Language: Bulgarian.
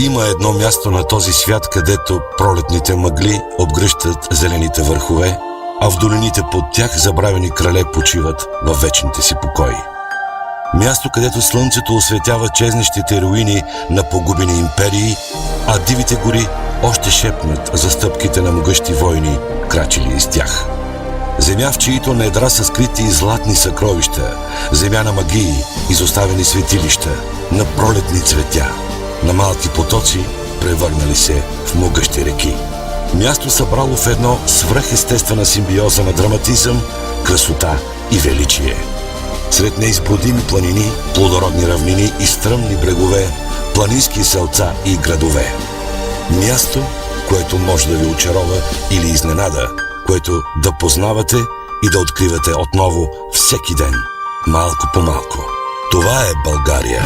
Има едно място на този свят, където пролетните мъгли обгръщат зелените върхове, а в долините под тях забравени крале почиват във вечните си покои. Място, където слънцето осветява чезнещите руини на погубени империи, а дивите гори още шепнат за стъпките на могъщи войни, крачили из тях. Земя, в чието недра са скрити златни съкровища, земя на магии, изоставени светилища, на пролетни цветя, на малки потоци, превърнали се в могъщи реки. Място събрало в едно свръхестествена симбиоза на драматизъм, красота и величие. Сред неизбродими планини, плодородни равнини и стръмни брегове, планински селца и градове. Място, което може да ви очарова или изненада, което да познавате и да откривате отново всеки ден, малко по малко. Това е България.